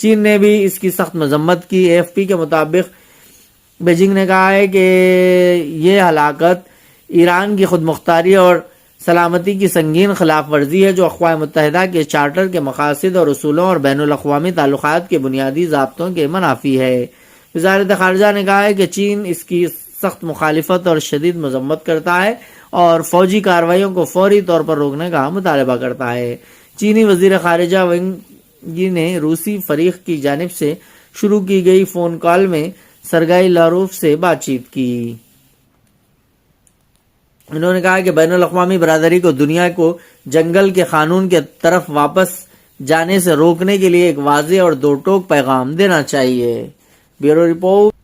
چین نے بھی اس کی سخت مذمت کی۔ AFP کے مطابق بیجنگ نے کہا ہے کہ یہ ہلاکت ایران کی خود مختاری اور سلامتی کی سنگین خلاف ورزی ہے جو اقوام متحدہ کے چارٹر کے مقاصد اور اصولوں اور بین الاقوامی تعلقات کے بنیادی ضابطوں کے منافی ہے۔ وزارت خارجہ نے کہا ہے کہ چین اس کی سخت مخالفت اور شدید مذمت کرتا ہے اور فوجی کارروائیوں کو فوری طور پر روکنے کا مطالبہ کرتا ہے۔ چینی وزیر خارجہ وانگ یی نے روسی فریق کی جانب سے شروع کی گئی فون کال میں سرگئی لاروف سے بات چیت کی۔ انہوں نے کہا کہ بین الاقوامی برادری کو دنیا کو جنگل کے قانون کے طرف واپس جانے سے روکنے کے لیے ایک واضح اور دو ٹوک پیغام دینا چاہیے۔ Bureau report.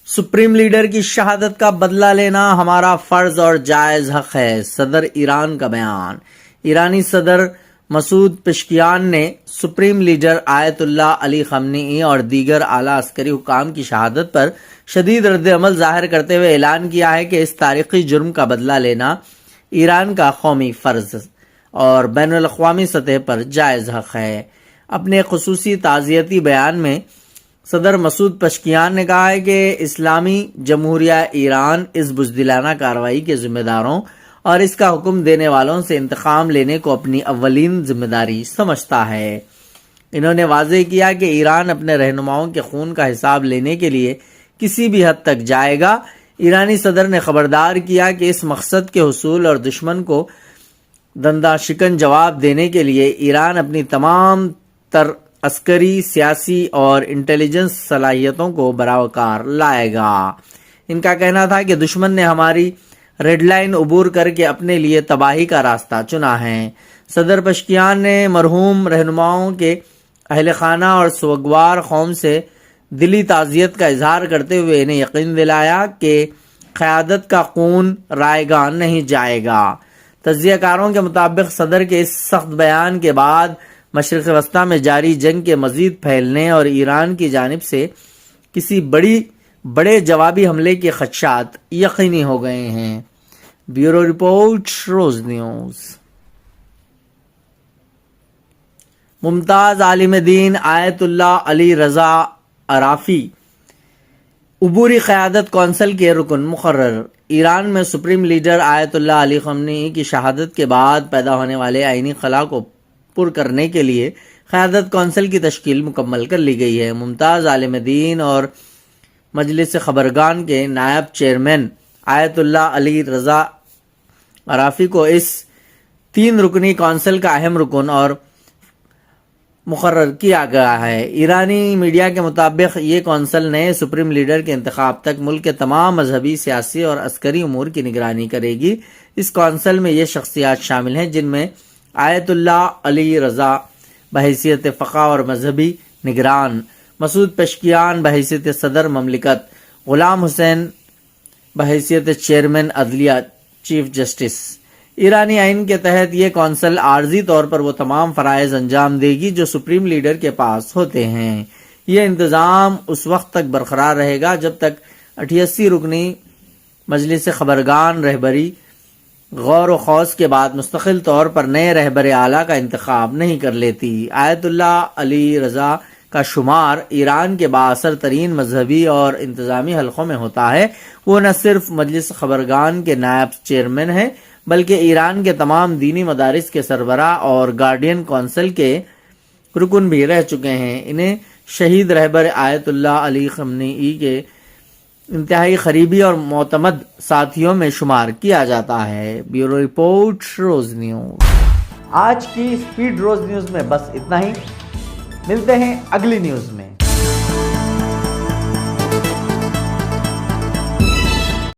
سپریم لیڈر کی شہادت کا بدلہ لینا ہمارا فرض اور جائز حق ہے، صدر ایران کا بیان۔ ایرانی صدر مسعود پزشکیان نے سپریم لیڈر آیت اللہ علی خامنئی اور دیگر اعلیٰ عسکری حکام کی شہادت پر شدید رد عمل ظاہر کرتے ہوئے اعلان کیا ہے کہ اس تاریخی جرم کا بدلہ لینا ایران کا قومی فرض اور بین الاقوامی سطح پر جائز حق ہے۔ اپنے خصوصی تعزیتی بیان میں صدر مسعود پزشکیان نے کہا ہے کہ اسلامی جمہوریہ ایران اس بزدلانہ کارروائی کے ذمہ داروں اور اس کا حکم دینے والوں سے انتقام لینے کو اپنی اولین ذمہ داری سمجھتا ہے۔ انہوں نے واضح کیا کہ ایران اپنے رہنماؤں کے خون کا حساب لینے کے لیے کسی بھی حد تک جائے گا۔ ایرانی صدر نے خبردار کیا کہ اس مقصد کے حصول اور دشمن کو دندہ شکن جواب دینے کے لیے ایران اپنی تمام تر عسکری، سیاسی اور انٹیلیجنس صلاحیتوں کو بروکار لائے گا۔ ان کا کہنا تھا کہ دشمن نے ہماری ریڈ لائن عبور کر کے اپنے لیے تباہی کا راستہ چنا ہے۔ صدر پزشکیان نے مرحوم رہنماؤں کے اہل خانہ اور سوگوار قوم سے دلی تعزیت کا اظہار کرتے ہوئے انہیں یقین دلایا کہ قیادت کا خون رائے گاہ نہیں جائے گا۔ تجزیہ کاروں کے مطابق صدر کے اس سخت بیان کے بعد مشرق وسطیٰ میں جاری جنگ کے مزید پھیلنے اور ایران کی جانب سے کسی بڑے جوابی حملے کے خدشات یقینی ہو گئے ہیں۔ بیورو رپورٹ، روز نیوز۔ ممتاز عالم دین آیت اللہ علی رضا عرافی عبوری قیادت کونسل کے رکن مقرر۔ ایران میں سپریم لیڈر آیت اللہ علی خامنئی کی شہادت کے بعد پیدا ہونے والے آئینی خلا کو پر کرنے کے لیے قیادت کونسل کی تشکیل مکمل کر لی گئی ہے۔ ممتاز عالم دین اور مجلس خبرگان کے نائب چیئرمین آیت اللہ علی رضا عرافی کو اس 3 رکنی کونسل کا اہم رکن اور مقرر کیا گیا ہے۔ ایرانی میڈیا کے مطابق یہ کونسل نئے سپریم لیڈر کے انتخاب تک ملک کے تمام مذہبی، سیاسی اور عسکری امور کی نگرانی کرے گی۔ اس کونسل میں یہ شخصیات شامل ہیں جن میں آیت اللہ علی رضا بحیثیت فقہ اور مذہبی نگران، مسعود پزشکیان بحیثیت صدر مملکت، غلام حسین بحیثیت چیئرمین عدلیہ چیف جسٹس۔ ایرانی آئین کے تحت یہ کونسل عارضی طور پر وہ تمام فرائض انجام دے گی جو سپریم لیڈر کے پاس ہوتے ہیں۔ یہ انتظام اس وقت تک برقرار رہے گا جب تک 88 رکنی مجلس خبرگان رہبری غور و خوض کے بعد مستقل طور پر نئے رہبر اعلیٰ کا انتخاب نہیں کر لیتی۔ آیت اللہ علی رضا کا شمار ایران کے بااثر ترین مذہبی اور انتظامی حلقوں میں ہوتا ہے۔ وہ نہ صرف مجلس خبرگان کے نائب چیئرمین ہیں بلکہ ایران کے تمام دینی مدارس کے سربراہ اور گارڈین کونسل کے رکن بھی رہ چکے ہیں۔ انہیں شہید رہبر آیت اللہ علی خامنئی کے انتہائی قریبی اور معتمد ساتھیوں میں شمار کیا جاتا ہے۔ بیورو رپورٹ، روز نیوز۔ آج کی اسپیڈ روز نیوز میں بس اتنا ہی، ملتے ہیں اگلی نیوز میں۔